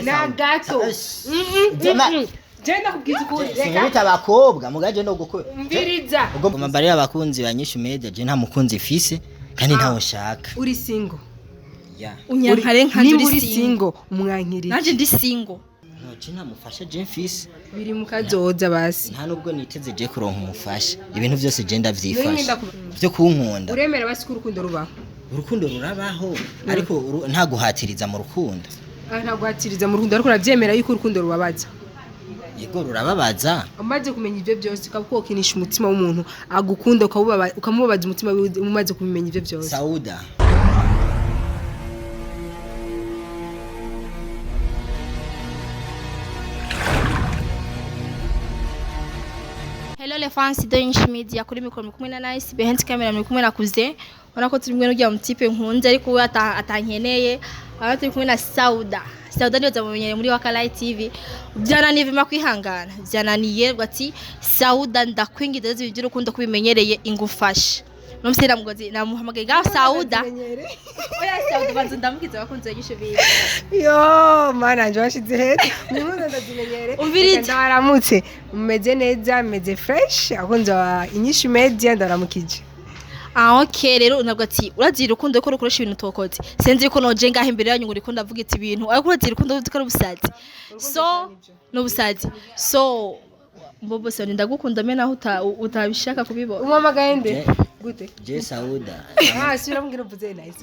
na gato Jenda kubwiza ukuri reka abakobwa mugaje no gukora umviriza ubwo mambari abakunzi banyisha media je nta mukunzi ifise kandi ntawo shaka uri single unyankare nkanje uri single umwankiri naje ndi single noje ntamufasha je mfise biri mukazoza basi nta nubwo niteze je kuronka umufasha ibintu byose je ndavyifasha byo kunkunda uremera basi ko urukundo rubaho urukundo rurabaho ariko nta guhatiriza mu rukundo nta guhatiriza mu rukundo ariko uravyemera yuko urukundo rubabaza yego rurababaza umaze kumenya ivyo byose ukabukokinisha umutima w'umuntu agukunda ukamubabaza umutima umaze kumenya ivyo byose Sauda Hello les fans de Yinjiye Media kuri mikoro kumwe na Nice behind camera kumwe na Kuze ubona ko turi mwe n'ujya mu type nkunze ariko we atankeneye aho turi kumwe na Sauda niyo zamumenyere muri Wakalayi TV byananiye vima kwihangana byananiye ati Sauda ndakwingiza zibyo urukundo kubimenyereye ingufasha no msera mgozi na muhamagaye ga Sauda oya Sauda banze ndamukiza bakunze yishe biye yo mana nje washize hete nimuze ndazimenyere umviriza ndaramutse umeze neza meze fresh akunze Yinjiye Media ndaramukije okay rero nabwo ati urazira urukundo ko rukoresha ibintu tokoze senzi ko noje ngaho imbere yanyu ngo rikunda avuga iti ibintu ariko urazira urukundo rutaka rubusazi so no busazi so mbobo se ndagukunda me naho utabishaka kubibona umamagaye nde gute je Sauda sira mbwira mvuze Nice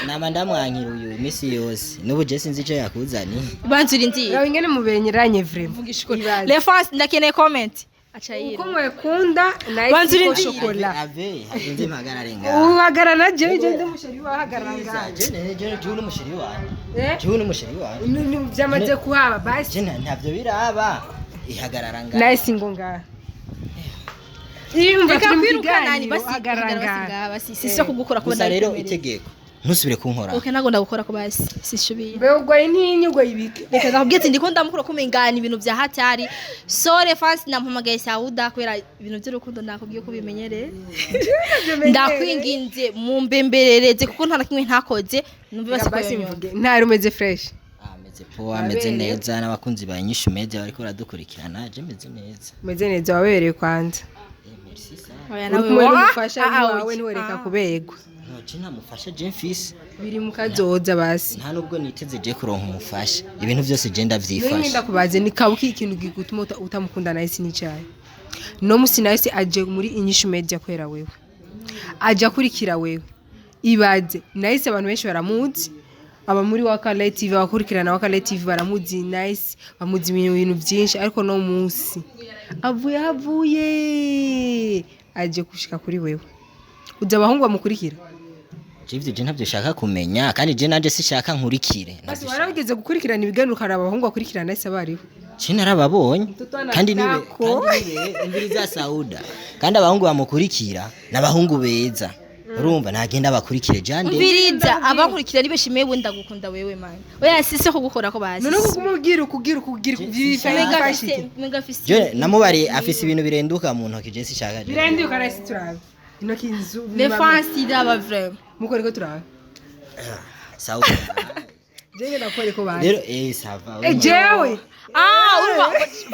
nama ndamwankira uyu imisi yose nubu je sinzi ico yakuzani banzura inzi rawe ingene mubenyeranye vraiment mvugisha ko les fans ndakeneye comment uko mwekunda Nice ko chocolat ave nzi mpagararenga uhagarana je ndumusheri wahagaranga je n'umusheri wawe je n'umusheri wawe byamaze kuhaba basi je ntavyo biraba ihagararanga Nice ngonga Reka kwirukana ni basi agaranga basi sisi kugukora kubona rero itegeko ntusubire kunkora okay nago ndagukora ko basi sishubiye mbe ugwa intinyugo ibiki reka gakubwiye ati ndikunda mukuru kumengana ibintu bya hatari sore fans nampamagaye Sauda kwera ibintu by'urukundo nakubwiye ko bimenyere ndakwinginze mu mbemberereze kuko nta nakimwe ntakoze numve basi ko ntari umeze fresh ameze neza n'abakunzi ba Yinjiye Media bariko baradukurikirana je meze neza wabereye kwanza oya nawe umufasha wawe ntiwereka kubegwa noje ntamufasha je mfise biri mukazoza basi nta nubwo niteze je kuronka umufasha ibintu byose je ndavyifasha ninda kubaze ni kabuki ikintu gigutuma utamukunda Nice n'icyayi no musi Nice aje muri Yinjiye Media kwera wewe aje akurikira wewe ibaze Nice abantu benshi baramuzi aba muri Wakalayi TV bakurikirana Wakalayi TV baramuzi Nice bamuzi ibintu byinshi ariko no musi avuye aje kushika kuri wewe uza abahungu bamukurikira Jivyo je ntavyo shaka kumenya kandi je naje sishaka nkurikire basi warabigeze gukurikirana ibiganuka abahungu bakurikirana Nice abariho China narababonye kandi nibe imbiriza Sauda kandi abahungu bamukurikira n'abahungu beza urumva ntagenda bakurikire jande umviriza abankurikira nibe shimeye wenda gukunda wewe man oya sisi ko gukora ko basi none kumubwira je namubari afise ibintu birenduka mu ntoki je sishaka birenduka Nice turabe intoki inzu les fans idaba vraiment mukore ko turabe Sauda je nakore ko basi rero sava jewe urwa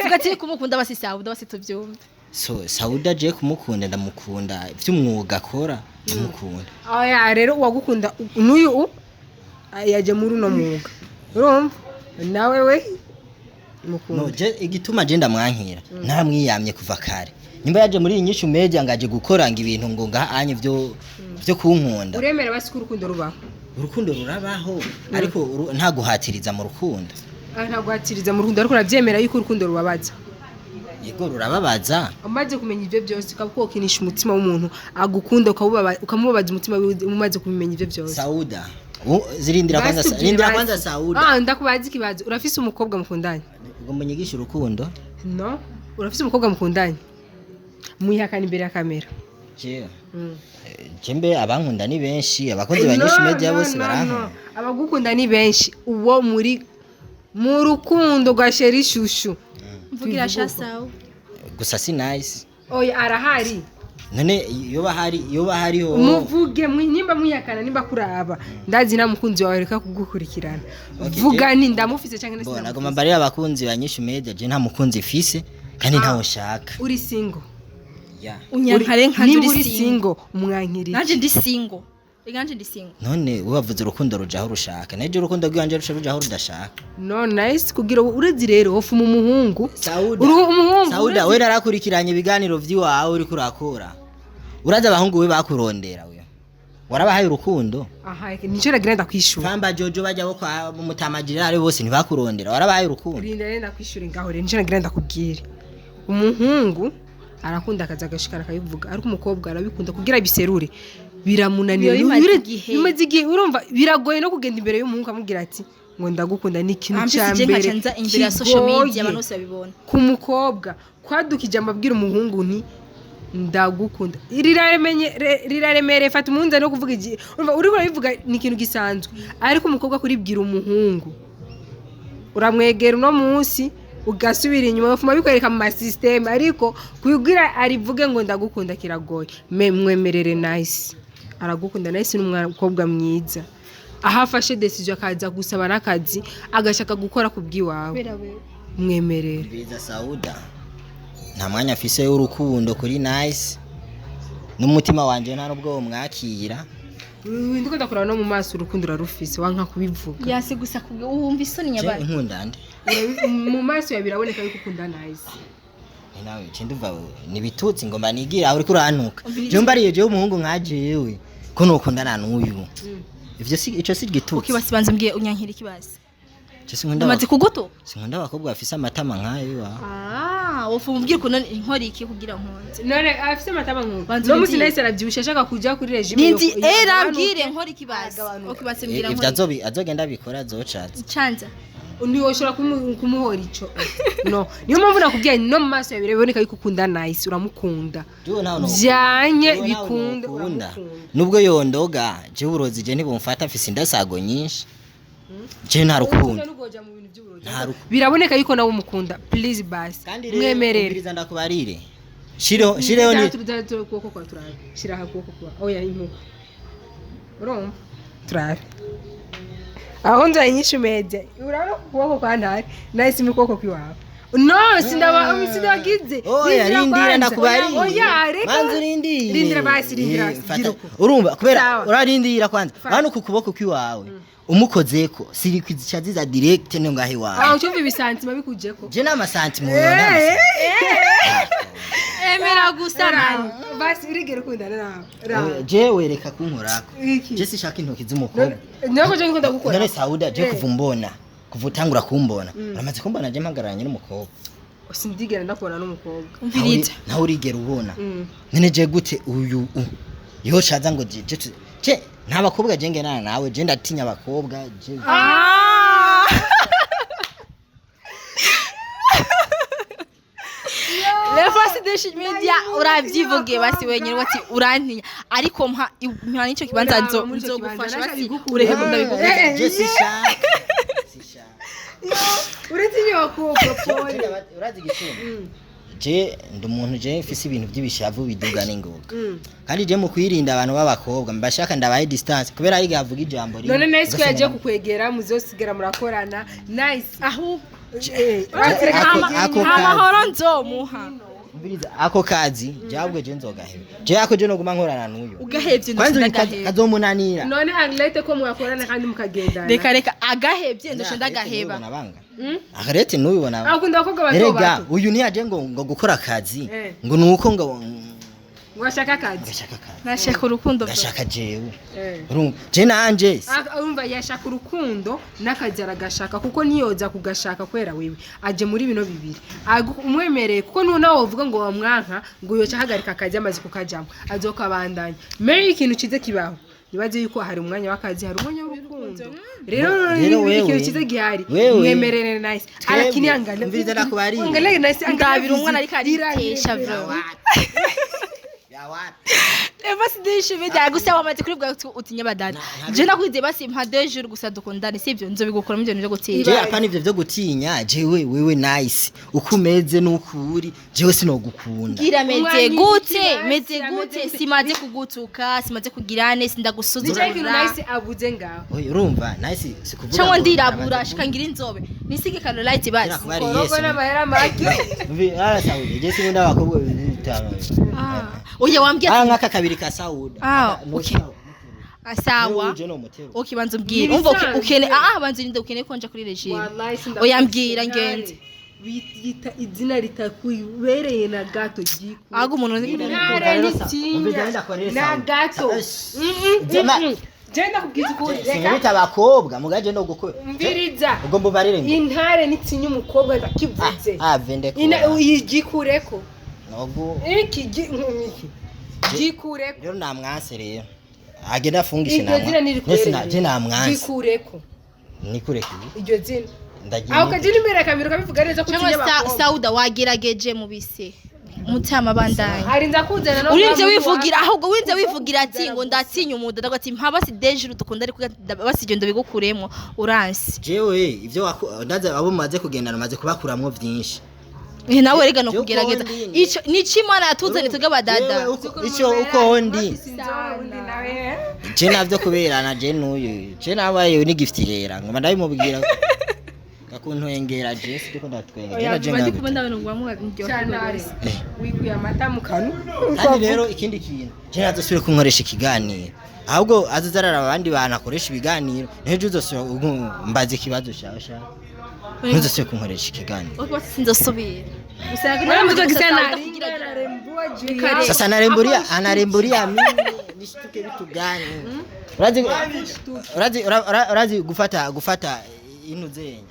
vuga ati kumukunda basi Sauda basi tuvyumva so Sauda je kumukunda ndamukunda by'umwuga akora ndamukunda oya rero wagukunda n'uyu yaje muri no mwuga urumva nawe we mukunda no je igituma je ndamwankira naramwiyamye kuva kare nimba yaje muri Yinjiye Media ngaje gukoranga ibintu ngo ngahanye byo kunkunda uremera basi ko urukundo rubaho urukundo rurabaho ariko nta guhatiriza mu rukundo nta guhatiriza mu rukundo ariko uravyemera yuko urukundo rubabaza yego rurababaza umaze kumenya ivyo byose ukabukokinisha umutima w'umuntu agukunda ukamubabaza umutima umaze kumenya ivyo byose Sauda zirindira kwanza Sauda ndakubaza ikibazo urafise umukobwa mukundanye ngo munyigisha urukundo no urafise umukobwa mukundanye muyihakana imbere ya kamera jembe abankunda ni benshi abakunzi ba Yinjiye Media bose barankunda abagukunda ni benshi uwo muri mu rukundo rwa sheri shushu mvugira sha Sauda gusa si Nice oya arahari none yoba hariho muvuge nimba mwiyakana nimba kuraba ndazi na mukunzi wawe reka kugukurikirana vuga ni ndamufise cyangwa nasi nagoma barira abakunzi banyisha media je nta mukunzi fise kandi ntawo shaka uri single unyankare nka uri single umwankiri naje ndi single iganje ndi single none ubavuze urukundo rujaho rushaka naje urukundo rwanje rujaho rudashaka no nice kugira urezi rero hofu mu muhungu Sauda we narakurikiranye ibiganiro vyiwawe uri kurakora uraza abahungu we bakurondera we warabahaye urukundo aha nico ragenda kwishura famba jojo bajya bo kwa mutamagirira ari bose ntibakurondera warabahaye urukundo rinda renda kwishura ngaho rero nico ragenda kubwira umuhungu arakunda akaza gashikana kayivuga ariko umukobwa arabikunda kugira biserure biramunanira bimaze igihe urumva biragoye no kugenda imbere y'umuhungu amubwira ati ngo ndagukunda ni ikintu cyambere imbere ya social media abantu bose babibona ku mukobwa kwadukije amabwira umuhungu nti ndagukunda riraremere fata umunza no kuvuga igihe urumva uri bivuga ni ikintu gisanzwe ariko umukobwa kuribwira umuhungu uramwegera uno munsi ugasubira inyuma bafuma bikwereka mu system ariko kugira arivuge ngo ndagukunda kiragoye mwemerere nice aragukunda nice n'umukobwa mwiza ahafashe decision akaza gusaba nakazi agashaka gukora kubwiwawe mwemerere biza Sauda nta mwanya afise y'urukundo kuri nice n'umutima wanje nta nubwo mwakira ndiko ndakora no mu maso urukundo rarufise wanka kubivuga yasi gusa wumva isoni nyabari nkundande mu maso yabiraboneka yuko ukunda nice nawe cindumva nibitutsi ngomba nigira aho uri kurantuka je mbariye je umuhungu nkaje yewe ko nokundana n'uyu ivyo si ico si gitutsi ukibasibanze mbwiye unyankira ikibazi je sinkunda maze kuguto sinkunda abakobwa bafise amatama nkayo wa wofu mubwire ko inkori iki kugira nkonze none afise amatama nkuko no musi nice aravyusha ashaka kuja kuri regime ninzi arabwire inkori ikibazi ukibase mbwira inkori ivyo azogenda bikora azocaza canza undiwoshora kumuhora ico no niyo mpamvu nakubwiye no mu maso yabiraboneka yuko ukunda nice uramukunda vyanye bikunda nubwo yondoga je uburozi je ntibumfata mfise indasago nyinshi je nta rukundo biraboneka yuko nawe umukunda please basi mwemerere ndakubarire shireho ni ukuboko kwa turabe shira hakuboko kwa oya impuko urumva turabe aho nza inyishu meje urabona ukuboko kwa Ntare nice mikoko kwiwawe no sindagize oya rindira ndakubarire oya reka manzi rindira basi rindira urumva kubera urarindira kwanza hano ku kuboko kwiwawe umukozeko siri kwizicaziza direct no ngahe wawe aho cyumva ibisantima bikujeko je n'amasantima yona emera gusana basi urigera ukundana nawe je wereka kunkorako je sishaka intoki z'umukobwa nako je ngikunda gukora none Sauda je kuvumbona kuvutangura kumbona uramaze kumbona je mpagaranye n'umukobwa sindigera ndakubona n'umukobwa umvirita nawe urigera ubona none je gute uyu yo shaza ngo je nta bakobwa je ngenana nawe je ndatinya abakobwa je Lefasi deshi media uravyivuge basi wenyene wati urantinya ariko mpa nico kibanza nzogufasha basi urehe ndabikuvuga je sishaka uratinya abakobwa pole urazi gituma je ndi umuntu je mfise ibintu by'ibishavu biduga n'ingoga kandi je mu kwirinda abantu b'abakobwa mbashaka ndabaye distance kubera ari gavuga ijambo rimwe none nice ko yaje kukwegera muzosigara murakorana nice aho amahoro nzomuha ako kazi jabwe je nzogaheba je ako je no guma nkorana n'uyu ugahevye ndagaheba kazomunanira none anglete ko mwakorana kandi mukagendana reka agahevye ndoshe ndagaheba akarete n'ubibona akunda abakobwa bato erega uyu niyaje ngo gukora akazi ngo nuko ngo ngashaka akazi nashaka urukundo gashaka jewe urumva je nanje urumva yashaka urukundo n'akazi aragashaka kuko niyoza kugashaka kwera wewe aje muri bino bibiri umwemereye kuko nawe uvuga ngo wamwanka ngo yoca hagarika akazi amaze kukajamo azokabandanya mere ikintu kize kibaho nibaze yuko hari umwanya w'akazi hari umwanya w'urukundo rero ikintu kize gihari mwemerere nice arakinyangana mviriza nakubari ngale nice ngabira umwana ariko aritesha bro basi ndishimye gusa wamaze kuribwa utinya badada je nakwize basi mpa 2 jours gusa dukundane sivyo nzobigukora mu byo gutinya je apana ivyo byo gutinya jewe wewe nice ukumeze n'ukuri jewe sinogukunda gira meze gute simaze kugutuka simaze kugirane sindagusuzugura nice abuze ngaho oye urumva nice sikuvuga cyangwa ndirabura shikangira inzobe nisige kano light basi korogo n'amahera make Sauda je sinkunda abakobwa bitama oya wambye nkaka kabiri ka Sauda okay asawa okay banzo mbwira umva ukene banzo ninde ukene konja kuri regime oya mbwira ngende bita izina ritakubereye na gato giku ago umuntu na gato Jenda kubwiza ukuri reka abakobwa mugaje no gukora mviriza ubwo mbubarire ngo intare nitinya umukobwa ndakivuze vende ko uyigikureko nogo iki gikureko rero namwase rero agenda afungishe nama je namwase gikureko nikureke iryo zina ndagiye aho kajini imbere kamera kabivuga neza ko utinya abakobwa Sauda wagerageje mu bise mutama bandanye arinza kuzana no urinze wivugira ahubwo winze wivugira ati ngo ndatinya umudada ati mpaba si deje dukunda ariko basigendo bigukuremo uransi jewe ivyo ndaza abo maze kugendana maze kubakuramwo vyinshi nawe rega no kugerageza ico nici Imana yatuzanye tuga badada ico uko ndi je navyo kuberana je nuyu je nabaye ni gift yera ngoma ndabimubwira gakuntu engera je siko ndatwenga je naje ngaho ndikubona abantu ngwamwe ndyohera wikuye amata mu kanu kandi rero ikindi kintu je nazosubire kunkoresha ikiganiro ahubwo azazarara abandi banakoresha ibiganiro nejo uzosubira mbaze ikibazo cyasha ntuzosubire kunkoresha ikiganiro oko sinzosubira sasa anaremburia mimi nishtuke vitu gani urazi gufata inu zenye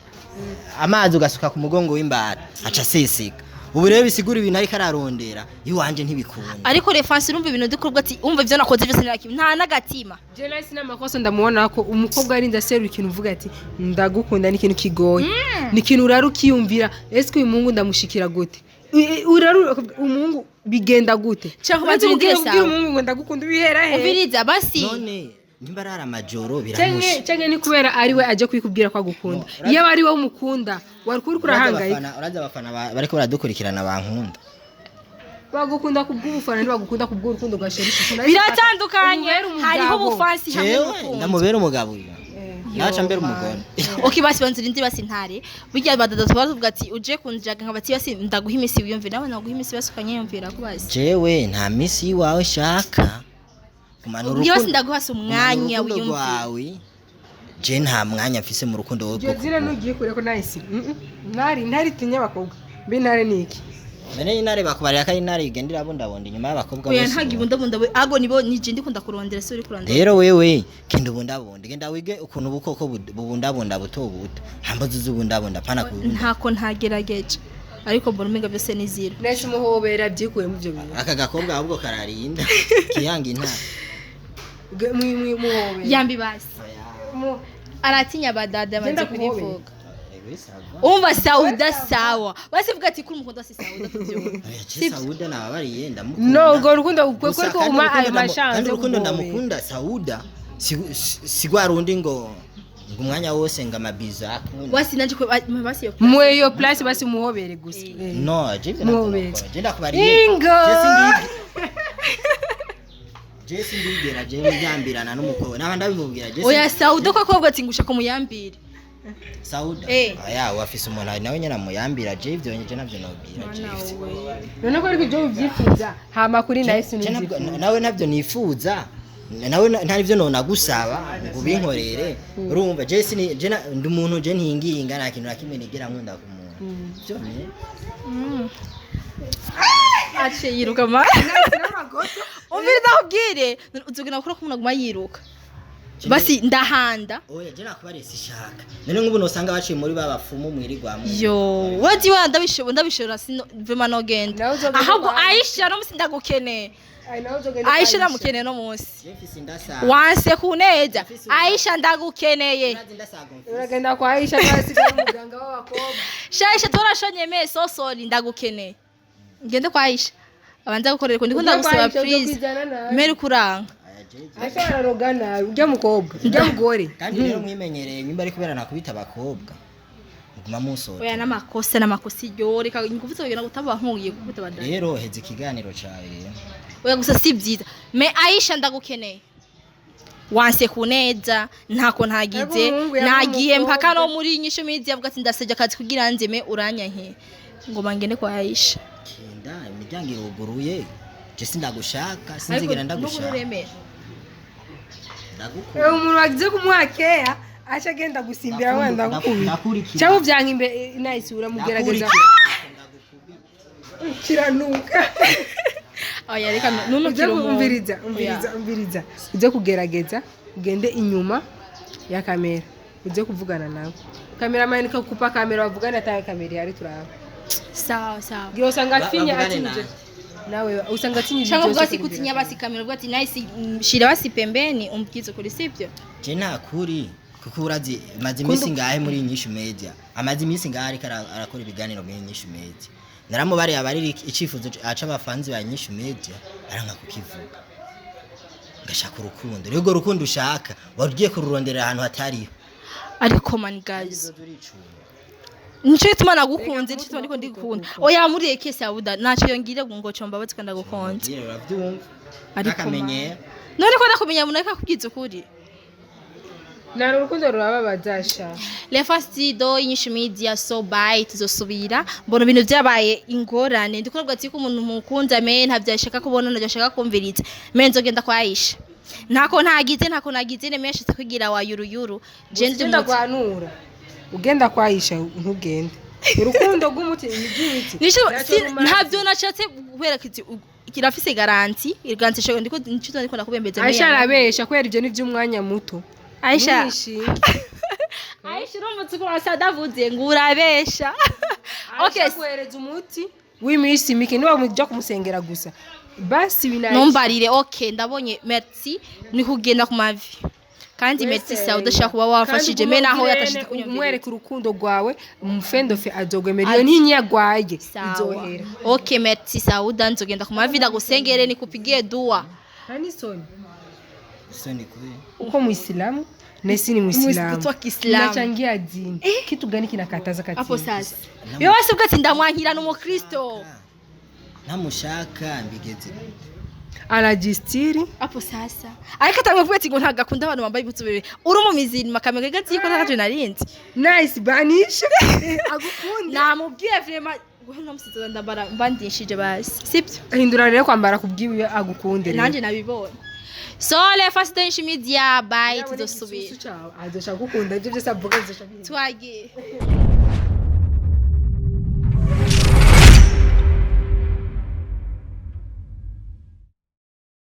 amazi ugasuka ku mugongo w'imbara aca seseka ubu rero bisigura ibintu ariko ararondera iwanje ntibikunda ariko refansi urumva ibintu dukurwa ati umva ivyo nakoze byose narakibi nta nagatima je nasi namakosa ndamubona ko umukobwa ari ndaseru ikintu uvuga ati ndagukunda ni ikintu kigoye ni ikintu urarukiyumvira eske uyu mungu ndamushikira gute umungu bigenda gute cyangwa bazindire sawa umungu ngo ndagukunda ubihera he ubiriza basi none nimbarara amajoro biramusha cyangwa ni kubera ari we aje kwikubwira ko agukunda iyo ari we umukunda wari kuri kurahangayika uraza abafana bariko baradukurikirana bankunda bagukunda kubw'ubufana ntibagukunda kubw'urukundo gasherisha biratandukanye hariho ubufansi hamwe n'urukundo ndamubera umugabo naca mbere umugore okay basi banzirindi basi ntare bijya badada tubavuga ati uje kunjaga nkabati basi ndaguha imisi wiyumvira nawe naguha imisi basukanye yumvira ko basi jewe nta misi wawe shaka kumanura urukundo yose ndaguhasa umwanya wiyumvira je nta mwanya mfise mu rukundo wowe je zira nugiye kure ko nice ntari tinya abakobwa mbe ntare niki Mene inare bakubarira ka inare igendira abundabonda inyuma y'abakobwa bose. Oya ntagi bundabonda we ago nibo nije ndikunda kurondera so uri kurondera. Rero wewe kindi ubundabonda genda wige ukuntu ubukoko bubundabonda buto buto. Hambazo zubundabonda pana ku. Ntako ntagerageje. Ariko mbona umenga byose ni zero. Nese muhobera byikuye mu byo bintu. Aka gakobwa ahubwo kararinda. Kiyanga intare. Muhobera. Yambi basi. Aratinya badada manze kurivuga. Umva Sauda sawa. Basivuga ati kuri umukondo si Sauda tubyo. Si Sauda nababariye ndamukunda. No, go rukundo ukwe ko uma ayo mashanze. Kandi rukundo ndamukunda Sauda. Sigwa rundi ngo umwanya wose ngamabiza akunda. Wasi nanje ko basi yo. Mweyo place basi muhobere gusa. No, je ndakubariye. Jesse ndigera je mujambirana n'umukobwa nabandi abimubwira Jesse. Oya Sauda ko akobwa atingusha ko muyambira. Sauda aya wafise umuntu nawe nyina muyambira je ivyo nje navyo nobwira je none ko ariko byo byifuza hama kuri naye sinzi nawe navyo nifuza nawe ntari byo nona gusaba ngo binkorere urumva je sini je ndi umuntu je ntinginga nta kintu nakimwe nigera nkunda ku muntu byo ne ache yiruka ma umvira ubwire uzugina gukora ko umuntu aguma yiruka basi ndahanda oya je nakubare sishaka none nk'ubu no sanga baciye muri babafumu mwirigwamo yo wadi wanda ndabishora sino vema no genda ahubwo Aisha no musi ndagukene Aisha namukene no musi wanse kuneza Aisha ndagukeneye uragenda kwa Aisha twasiga umuganga w'abakobwa Aisha turashonye meso sori ndagukeneye ngende kwa Aisha abanza gukorera ko ndikunda gusaba please mere kuranga ashara rogana ujya mukobwa ujya mugore kandi rero mwimenyereye nyimba ari kubera nakubita abakobwa nguma musota oya n'amakosa iryo reka nguvuze kugira ngo utabankuye gukubita badani rero heze ikiganiro cawe oya gusa si byiza me Aisha ndagukeneye wanse kuneza ntako ntagize nagiye mpaka no muri nyisho mizi yavuga ati ndaseje akazi kugira nzeme uranyanke ngo bangene kwa Aisha kenda imiryango iruguruye je sindagushaka sinzigera ndagushaka umuntu wagize kumwakea acha genda gusimbira wanda gukubira cyangwa byanka imbere nice uramugerageza kiranuka oya reka nuno umviriza uje kugerageza ugende inyuma ya kamera uje kuvugana nawe cameraman ko kupa kamera bavugana ta kamera yari turaba sawa ngiyo usanga afinya atinje nawe usanga atinje cyangwa bwasi kutinya basi kamera bwati nice shira basi pembeni umbwize kuri sibyo je nta kuri kuko urazi mazi imisi ngahe muri nyishu media amazi imisi ngahe ariko arakora ibiganiro muri nyishu media naramubari abari icifuzo aca abafanzi ba nyishu media aranka kukivuga ngashaka urukundo rego rukundo ushaka warugiye kururondera ahantu hatariho ariko man guys nico ituma nagukunze nico ndiko ndikunda oya muri eke Sauda naco yongire ngo comba batse kanda gukunze rero uravyumva ariko akamenye none ko ndakumenya munaka kubwiza ukuri nari urukundo rurababazasha le fastido inyishu media so bye tuzosubira mbona ibintu byabaye ingorane ndikorwa ati ko umuntu mukunza me ntavyashaka kubona ndashaka kumviriza me nzogenda kwa Aisha ntako nagize ne meshe kugira wa yuruyuru je ndimo gwanura ugenda kwa Aisha ntugende urukundo rw'umuti n'igiti ntabyo nashatse kubera kiti kirafise garanti shego ndiko nakubembeza me Aisha arabesha kwera ivyo ni vy'umwanya muto Aisha urumutse ko Sauda avuze ngo urabesha okay kwereza umuti w'imisi mike niba mujya kumusengera gusa basi binaye nombarire okay ndabonye merci ni kugenda ku mavi kandi merci Sauda shaka kuba wafashije me naho yatashije kunyongera umwereka urukundo rwawe umufendofe azogwemera iyo ntinyagwaye izohera okay merci Sauda nzogenda ku mavi ndagusengere nikupigie dua hani soni kuwe uko muislamu nesi ni muislamu tunachangia dini kitu gani kinakataza kati hapo sasa wewe wasibwa ati ndamwankira n'umukristo namushaka mbigeze anajistiri hapo sasa ariko atamwe ati ngo ntagakunda abantu bambaye ibutubere uri mu mizini makamera gati ko nakaje narinzi nice banisha agukunda namubwiye vraiment guhana musizo ndambara mbandishije basi sibyo hindura rero kwambara kubwiwe agukunde nanje nabibonye so le first tension media bye tuzosubira azoshaka gukunda ibyo byose avuga zishaka twagiye